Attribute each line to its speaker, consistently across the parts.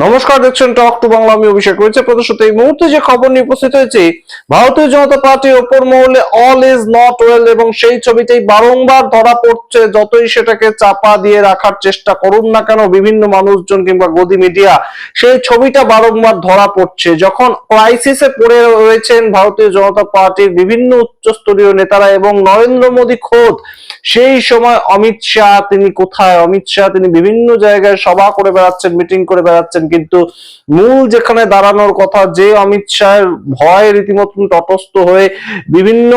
Speaker 1: নমস্কার, দেখছেন talk to Bangla. আমি অভিষেক রয়েছে প্রদর্শিত এই মুহূর্তে যে খবর নিয়ে উপস্থিত হয়েছি, ভারতীয় জনতা পার্টির ওপর মহলে অল ইজ নট ওয়েল, এবং সেই ছবিটাই বারংবার ধরা পড়ছে। যতই সেটাকে চাপা দিয়ে রাখার চেষ্টা করুন না কেন বিভিন্ন মানুষজন কিংবা গদি মিডিয়া, সেই ছবিটা বারংবার ধরা পড়ছে। যখন ক্রাইসিসে পড়ে রয়েছেন ভারতীয় জনতা পার্টির বিভিন্ন উচ্চস্তরীয় নেতারা এবং নরেন্দ্র মোদী খোদ, সেই সময় অমিত শাহ তিনি কোথায়? অমিত শাহ তিনি বিভিন্ন জায়গায় সভা করে বেড়াচ্ছেন, মিটিং করে বেড়াচ্ছেন, কিন্তু মূল যেখানে দাঁড়ানোর কথা, যে অমিত শাহের ভয় রীতিমতন তটস্থ হয়ে বিভিন্ন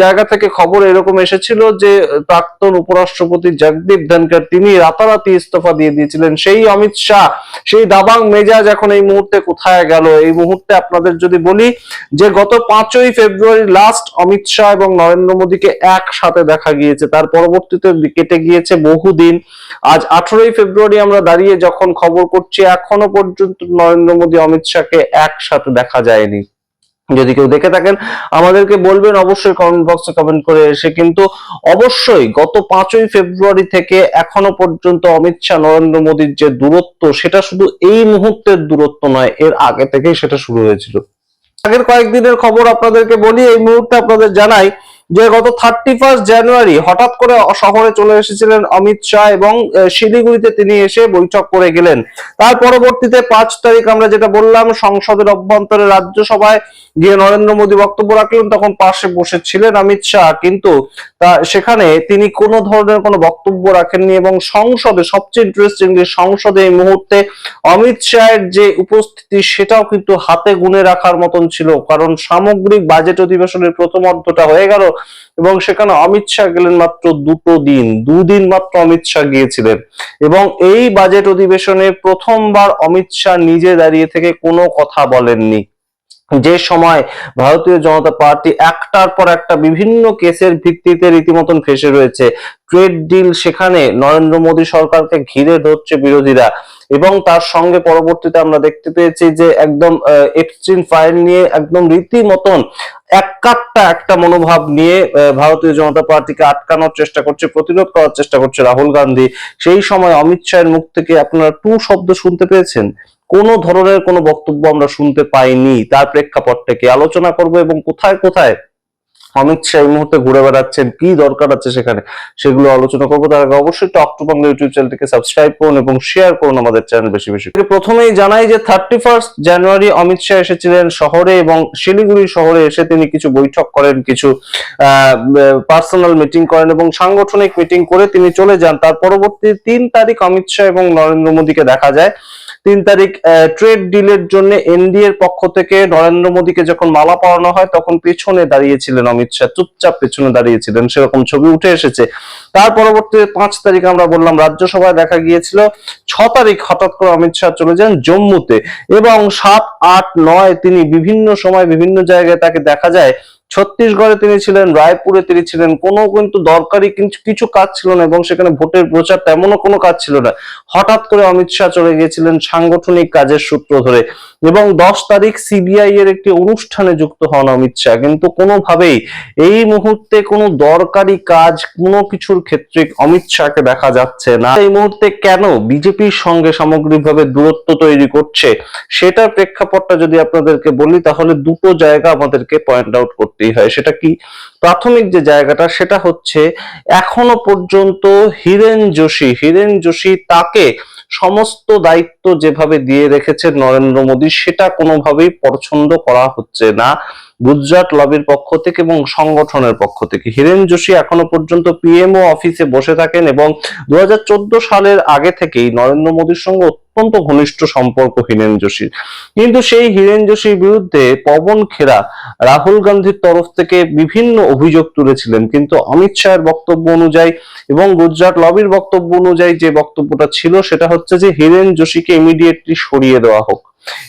Speaker 1: জায়গা থেকে খবর এরকম এসেছিল যে প্রাক্তন উপরাষ্ট্রপতি জগদীপ ধনখড় তিনি রাতারাতি ইস্তফা দিয়ে দিয়েছিলেন। সেই অমিত শাহ, সেই দাবাং মেজাজ এখন এই মুহূর্তে কোথায় গেল? এই মুহূর্তে আপনাদের যদি বলি যে গত 5ই ফেব্রুয়ারি লাস্ট অমিত শাহ এবং নরেন্দ্র মোদীকে একসাথে দেখা গিয়েছে। তার পরবর্তীতে কেটে গিয়েছে বহুদিন। আজ 18ই ফেব্রুয়ারি আমরা দাঁড়িয়ে যখন খবর করছি, এখনো পর্যন্ত নরেন্দ্র মোদী অমিত শাহকে একসাথে দেখা যায়নি। যদি কেউ দেখে থাকেন আমাদেরকে বলবেন অবশ্যই কমেন্ট বক্সে কমেন্ট করে এসে। কিন্তু অবশ্যই গত 5ই ফেব্রুয়ারি থেকে এখনো পর্যন্ত অমিত শাহ নরেন্দ্র মোদীর যে দূরত্ব, সেটা শুধু এই মুহূর্তের দূরত্ব নয়, এর আগে থেকেই সেটা শুরু হয়েছিল। আগের কয়েকদিনের খবর আপনাদেরকে বলি, এই মুহূর্তে আপনাদের জানাই যে গত 31 জানুয়ারি হঠাৎ করে শহরে চলে এসেছিলেন অমিত শাহ এবং শিলিগুড়িতে তিনি এসে বৈঠক করে গেলেন। তার পরবর্তীতে 5 তারিখ আমরা যেটা বললাম, সংসদের অভ্যন্তরে রাজ্যসভায় গিয়ে নরেন্দ্র মোদী বক্তব্য রাখলেন। তখন পাশে বসেছিলেন অমিত শাহ, কিন্তু সেখানে তিনি কোনো ধরনের কোনো বক্তব্য রাখেননি। এবং সংসদে সবচেয়ে ইন্টারেস্টিং যে সংসদে এই মুহূর্তে অমিত শাহের যে উপস্থিতি, সেটাও কিন্তু হাতে গুনে রাখার মতন ছিল, কারণ সামগ্রিক বাজেট অধিবেশনের প্রথম অর্ধটা হয়ে গেল এবং সেখানে অমিত শাহ গেলেন মাত্র দুদিন মাত্র অমিত শাহ গিয়েছিলেন। এবং এই বাজেট অধিবেশনে প্রথমবার অমিত শাহ নিজে দাঁড়িয়ে থেকে কোনো কথা বলেননি। যে সময় ভারতীয় জনতা পার্টি একটার পর একটা বিভিন্ন কেসের ভিত্তিতে রীতিমতন ফেসে রয়েছে, ট্রেড ডিল, সেখানে নরেন্দ্র মোদী সরকারকে ঘিরে ধরছে বিরোধীরা। এবং তার সঙ্গে পরবর্তীতে আমরা দেখতে পেয়েছি যে একদম এপস্টিন ফাইল নিয়ে একদম রীতিমতন একটা মনোভাব নিয়ে ভারতীয় জনতা পার্টিকে আটকানোর চেষ্টা করছে, প্রতিরোধ করার চেষ্টা করছে রাহুল গান্ধী। সেই সময় অমিত শাহের মুখ থেকে আপনারা টু শব্দ শুনতে পেয়েছেন? কোন ধরনের কোনো বক্তব্য আমরা শুনতে পাইনি। তার প্রেক্ষাপটটাকে আলোচনা করব এবং কোথায় কোথায় অমিত শাহ এই মুহূর্তে ঘুরে বেড়াচ্ছেন, কি দরকার আছে সেখানে, সেগুলো আলোচনা করবো। তার আগে অবশ্যই টক টু বাংলা ইউটিউব চ্যানেলটিকে সাবস্ক্রাইব করুন এবং শেয়ার করুন আমাদের চ্যানেল বেশি বেশি। প্রথমেই জানাই যে 31 জানুয়ারি অমিত শাহ এসেছিলেন শহরে এবং শিলিগুড়ি শহরে এসে তিনি কিছু বৈঠক করেন, কিছু পার্সোনাল মিটিং করেন এবং সাংগঠনিক মিটিং করে তিনি চলে যান। তার পরবর্তী 3 তারিখ অমিত শাহ এবং নরেন্দ্র মোদীকে দেখা যায়। 3 তারিখ ট্রেড ডিলের জন্য এনডিএর পক্ষ থেকে নরেন্দ্র মোদীকে যখন মালা পরানো হয়, তখন পেছনে দাঁড়িয়েছিলেন অমিত শাহ, চুপচাপ পেছনে দাঁড়িয়েছিলেন, সেরকম ছবি উঠে এসেছে। তার পরবর্তীতে 5 তারিখ আমরা বললাম রাজ্যসভায় দেখা গিয়েছিল। 6 তারিখ হঠাৎ করে অমিত শাহ চলে যান জম্মুতে এবং 7, 8, 9 তিনি বিভিন্ন সময় বিভিন্ন জায়গায় তাকে দেখা যায়। ছত্তিশগড়ে তিনি ছিলেন, রায়পুরে তিনি ছিলেন, কোনো কিন্তু দরকারি কিছু কাজ ছিল না এবং সেখানে ভোটের প্রচার তেমনও কোনো কাজ ছিল না। হঠাৎ করে অমিত শাহ চলে গিয়েছিলেন সাংগঠনিক কাজের সূত্র ধরে। এবং 10 তারিখ সিবিআই এর একটি অনুষ্ঠানে যুক্ত হন অমিত শাহ, কিন্তু কোনোভাবেই এই মুহূর্তে কোনো দরকারি কাজ কোনো কিছুর ক্ষেত্রে অমিত শাহকে দেখা যাচ্ছে না। এই মুহূর্তে কেন বিজেপির সঙ্গে সামগ্রিকভাবে দূরত্ব তৈরি করছে, সেটার প্রেক্ষাপটটা যদি আপনাদেরকে বলি, তাহলে দুটো জায়গা আমাদেরকে পয়েন্ট আউট করতেই হয়। সেটা কি? প্রাথমিক যে জায়গাটা, সেটা হচ্ছে এখনো পর্যন্ত হীরেন যোশী তাকে সমস্ত দায়িত্ব যেভাবে দিয়ে রেখেছে নরেন্দ্র মোদী, সেটা কোনোভাবেই পছন্দ করা হচ্ছে না গুজরাট লবির পক্ষ থেকে এবং সংগঠনের পক্ষ থেকে। হীরেন যোশী এখনো পর্যন্ত পিএমও অফিসে বসে থাকেন এবং 2014 সালের আগে থেকেই নরেন্দ্র মোদীর সঙ্গে অত্যন্ত ঘনিষ্ঠ সম্পর্ক হীরেন যোশীর। কিন্তু সেই হীরেন যোশীর বিরুদ্ধে পবন খেরা রাহুল গান্ধীর তরফ থেকে বিভিন্ন অভিযোগ তুলেছিলেন, কিন্তু অমিত শাহের বক্তব্য অনুযায়ী এবং গুজরাট লবির বক্তব্য অনুযায়ী যে বক্তব্যটা ছিল, সেটা হচ্ছে যে হীরেন যোশীকে ইমিডিয়েটলি সরিয়ে দেওয়া হোক।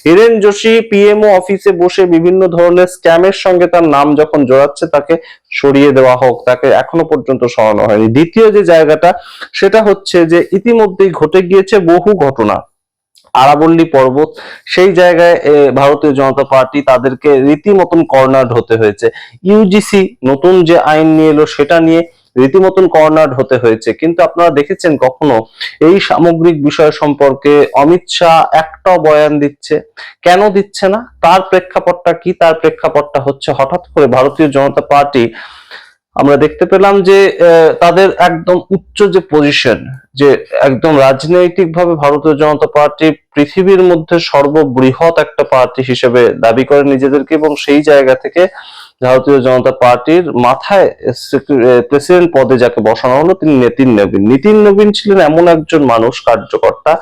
Speaker 1: হীরেন যোশী পিএমও অফিসে বসে বিভিন্ন ধরনের স্ক্যামের সঙ্গে তার নাম যখন জড়াচ্ছে, তাকে সরিয়ে দেওয়া হোক, তাকে এখনো পর্যন্ত সরানো হয়নি। দ্বিতীয় যে জায়গাটা, সেটা হচ্ছে যে ইতিমধ্যেই ঘটে গিয়েছে বহু ঘটনা। আরাবল্লী পর্বত, সেই জায়গায় ভারতীয় জনতা পার্টি তাদেরকে রীতিমতন কর্নার হতে হয়েছে। ইউজিসি নতুন যে আইন নিয়ে এলো, সেটা নিয়ে রীতিমতন কর্নার্ড হতে হয়েছে। কিন্তু আপনারা দেখেছেন কখনো এই সামগ্রিক বিষয় সম্পর্কে অমিত শাহ একটাও বয়ান দিচ্ছে? কেন দিচ্ছে না? তার প্রেক্ষাপটটা কি? তার প্রেক্ষাপটটা হচ্ছে হঠাৎ করে ভারতীয় জনতা পার্টি, আমরা দেখতে পেলাম যে তাদের একদম উচ্চ যে পজিশন, যে একদম রাজনৈতিকভাবে ভারতীয় জনতা পার্টি পৃথিবীর মধ্যে সর্ববৃহৎ একটা পার্টি হিসেবে দাবি করে নিজেদেরকে, এবং সেই জায়গা থেকে ভারতীয় জনতা পার্টির মাথায় প্রেসিডেন্ট পদে যাকে বসানো হলো তিনি নীতিন নবীন। নীতিন নবীন ছিলেন এমন একজন মানুষ, কার্যকর্তা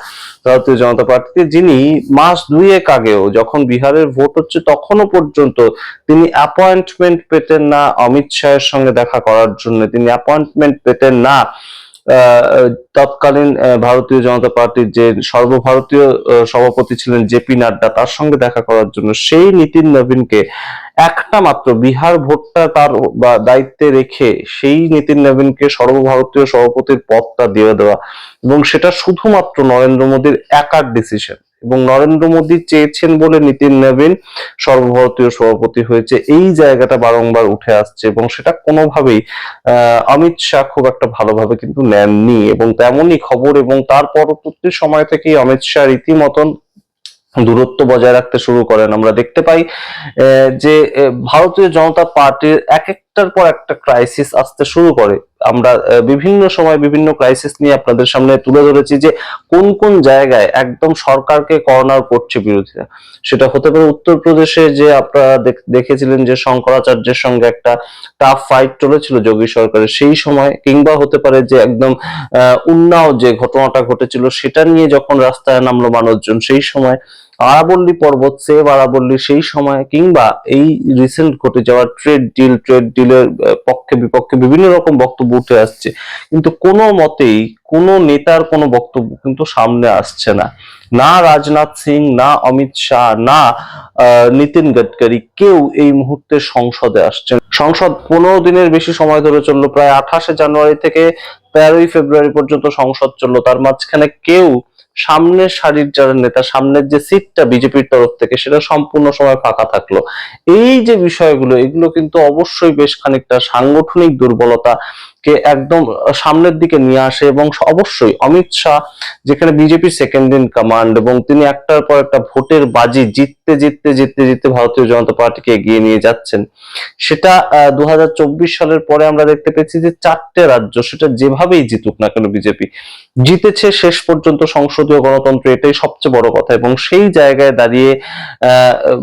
Speaker 1: ভারতীয় জনতা পার্টিতে, যিনি মাস দুয়েক আগেও যখন বিহারের ভোট হচ্ছে তখনও পর্যন্ত তিনি অ্যাপয়েন্টমেন্ট পেতেন না অমিত শাহের সঙ্গে দেখা করার জন্য, তিনি অ্যাপয়েন্টমেন্ট পেতেন না তৎকালীন ভারতীয় জনতা পার্টির যে সর্বভারতীয় সভাপতি ছিলেন জেপি নাড্ডা, তার সঙ্গে দেখা করার জন্য। সেই নীতিন নবীনকে একটা মাত্র বিহার ভোটটা তার দায়িত্বে রেখে সেই নীতিন নবীনকে সর্বভারতীয় সভাপতির পদটা দিয়ে দেওয়া, এবং সেটা শুধুমাত্র নরেন্দ্র মোদীর একার ডিসিশন, এবং নরেন্দ্র মোদী চেয়েছেন বলে নীতিন নবীন সর্বভারতীয় সভাপতি হয়েছে। এই জায়গাটা বারংবার উঠে আসছে, এবং সেটা কোনোভাবেই অমিত শাহ খুব একটা ভালোভাবে কিন্তু নেননি, এবং তেমনই খবর। এবং তার পরবর্তী সময় থেকেই অমিত শাহ রীতিমতন দূরত্ব বজায় রাখতে শুরু করেন। আমরা দেখতে পাই যে ভারতীয় জনতা পার্টির এক একটার পর একটা ক্রাইসিস আসতে শুরু করে। আমরা বিভিন্ন সময় বিভিন্ন ক্রাইসিস নিয়ে আপনাদের সামনে তুলে ধরেছি যে কোন কোন জায়গায় একদম সরকারকে কর্নার করছে বিরোধীরা। সেটা হতে পারে উত্তরপ্রদেশে, যে আপনারা দেখেছিলেন যে শঙ্করাচার্যের সঙ্গে একটা টাফ ফাইট চলেছিল যোগী সরকারের সেই সময়, কিংবা হতে পারে যে একদম উন্নাও যে ঘটনাটা ঘটেছিল সেটা নিয়ে যখন রাস্তায় নামলো মানুষজন সেই সময়, আরাবল্লী পর্বত সেভ আরাবল্লী সেই সময়, কিংবা এই রিসেন্ট ঘটে যাওয়া ট্রেড ডিলের পক্ষে বিপক্ষে বিভিন্ন রকম বক্তব্য উঠে আসছে, কিন্তু কোনো মতেই কোনো নেতার কোনো বক্তব্য কিন্তু সামনে আসছে না। না রাজনাথ সিং, না অমিত শাহ, না নীতিন গডকরি, কেউ এই মুহূর্তে সংসদে আসছেন। সংসদ 15 দিনের বেশি সময় ধরে চললো, প্রায় 28 জানুয়ারি থেকে 13 ফেব্রুয়ারি পর্যন্ত সংসদ চললো। তার মাঝখানে কেউ সামনের সারির যারা নেতা, সামনের যে সিটটা বিজেপির তরফ থেকে সেটা সম্পূর্ণ সময় ফাঁকা থাকলো। এই যে বিষয়গুলো, এগুলো কিন্তু অবশ্যই বেশ খানিকটা সাংগঠনিক দুর্বলতা কে একদম সামনের দিকে নিয়ে আসে। এবং অবশ্যই অমিত শাহ, যেখানে বিজেপি সেকেন্ড ইন কমান্ড, এবং তিনি একটার পর একটা ভোটের বাজি জিততে জিততে জিততে জিততে ভারতীয় জনতা পার্টিকে এগিয়ে নিয়ে যাচ্ছেন। সেটা 2024 সালের পরে আমরা দেখতে পেয়েছি যে 4টে রাজ্য, সেটা যেভাবেই জিতুক না কেন বিজেপি জিতেছে শেষ পর্যন্ত সংসদীয় গণতন্ত্র, এটাই সবচেয়ে বড় কথা। এবং সেই জায়গায় দাঁড়িয়ে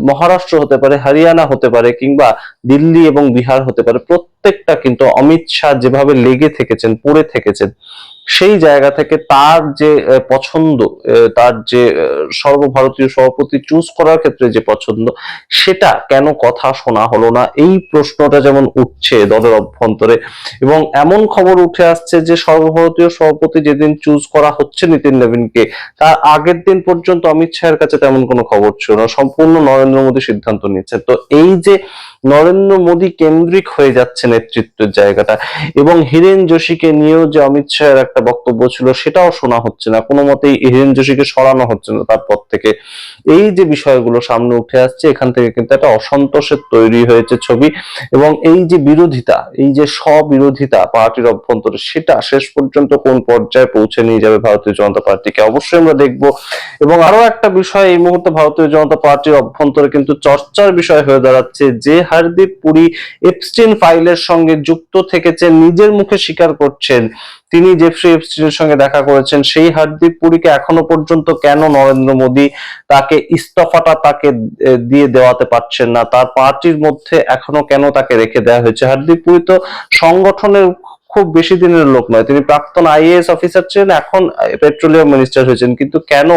Speaker 1: মহারাষ্ট্র হতে পারে, হরিয়ানা হতে পারে, কিংবা দিল্লি এবং বিহার হতে পারে, প্রত্যেকটা কিন্তু অমিত শাহ যেভাবে লেগে থেকেছেন, পড়ে থেকেছেন, সেই জায়গা থেকে তার যে পছন্দ, তার যে সর্বভারতীয় সভাপতি চুজ করার ক্ষেত্রে যে পছন্দ, সেটা কেন কথা শোনা হলো না, এই প্রশ্নটা যেমন উঠছে দলের অভ্যন্তরে। এবং এমন খবর উঠে আসছে যে সর্বভারতীয় সভাপতি যেদিন চুজ করা হচ্ছে নীতিন নবীনকে, তার আগের দিন পর্যন্ত অমিত শাহের কাছে তেমন কোনো খবর ছিল না, সম্পূর্ণ নরেন্দ্র মোদী সিদ্ধান্ত নিচ্ছে। তো এই যে নরেন্দ্র মোদী কেন্দ্রিক হয়ে যাচ্ছে নেতৃত্বের জায়গাটা, এবং হিরেন যোশীকে নিয়েও যে অমিত শাহের একটা বক্তব্য ছিল সেটাও শোনা হচ্ছে না, কোনো মতেই হিরেন যোশীকে সরানো হচ্ছে না তার পদ থেকে। এই যে বিষয়গুলো সামনে উঠে আসছে, এখান থেকে কিন্তু একটা অসন্তোষের তৈরি হয়েছে ছবি। এবং এই যে বিরোধিতা, এই যে স্ববিরোধিতা পার্টির অভ্যন্তরে, সেটা শেষ পর্যন্ত কোন পর্যায়ে পৌঁছে নিয়ে যাবে ভারতীয় জনতা পার্টিকে, অবশ্যই আমরা দেখবো। এবং আরো একটা বিষয় এই মুহূর্তে ভারতীয় জনতা পার্টির অভ্যন্তরে কিন্তু চর্চার বিষয় হয়ে দাঁড়াচ্ছে, যে হরদীপ পুরী এপস্টিন ফাইলের সঙ্গে যুক্ত থেকেছে, নিজের মুখে স্বীকার করছেন তিনি জেফ্রি এপস্টিনের সঙ্গে দেখা করেছেন, সেই হরদীপ পুরীকে এখনো পর্যন্ত কেন নরেন্দ্র মোদী তাকে ইস্তফাটা তাকে দিয়ে দেওয়াতে পারছেন না, তার পার্টির মধ্যে এখনো কেন তাকে রেখে দেওয়া হয়েছে। হরদীপ পুরী তো সংগঠনের খুব বেশি দিনের লোক নয়, তিনি প্রাক্তন আইএএস অফিসার ছিলেন, এখন পেট্রোলিয়াম মিনিস্টার হয়েছেন, কিন্তু কেন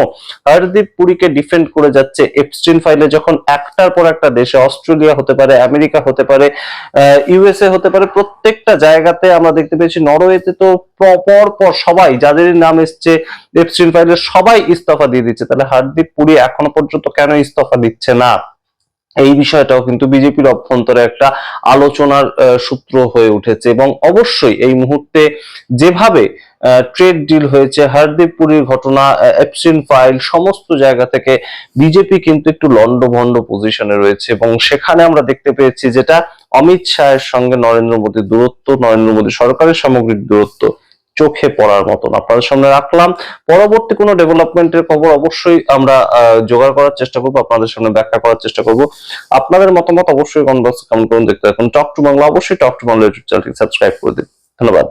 Speaker 1: হরদীপ পুরীকে ডিফেন্ড করে যাচ্ছে এপস্টিন ফাইলে, যখন একটার পর একটা দেশে, অস্ট্রেলিয়া হতে পারে, আমেরিকা হতে পারে, ইউএসএ হতে পারে, প্রত্যেকটা জায়গাতে আমরা দেখতে পেয়েছি, নরওয়েতে তো পর পর সবাই যাদের নাম এসছে এপস্টিন ফাইলে সবাই ইস্তফা দিয়ে দিচ্ছে। তাহলে হরদীপ পুরী এখনো পর্যন্ত কেন ইস্তফা দিচ্ছে না, এই বিষয়টাও কিন্তু বিজেপির অভ্যন্তরে একটা আলোচনার সূত্র হয়ে উঠেছে। এবং অবশ্যই এই মুহূর্তে যেভাবে ট্রেড ডিল হয়েছে, হরদীপপুরীর ঘটনা, এপসিন ফাইল, সমস্ত জায়গা থেকে বিজেপি কিন্তু একটু লন্ডভন্ড পজিশনে রয়েছে এবং সেখানে আমরা দেখতে পেয়েছি যেটা অমিত শাহের সঙ্গে নরেন্দ্র মোদীর দূরত্ব, নরেন্দ্র মোদী সরকারের সামগ্রিক দূরত্ব চোখে পড়ার মতন আপনাদের সামনে রাখলাম। পরবর্তী কোনো ডেভেলপমেন্টের খবর অবশ্যই আমরা জোগাড় করার চেষ্টা করবো, আপনাদের সামনে ব্যাখ্যা করার চেষ্টা করব। আপনাদের মতামত অবশ্যই কমেন্ট বক্সে কমেন্ট করুন। দেখতে থাকুন টক টু বাংলা, অবশ্যই টক টু বাংলা ইউটিউব চ্যানেলটি সাবস্ক্রাইব করে দিন। ধন্যবাদ।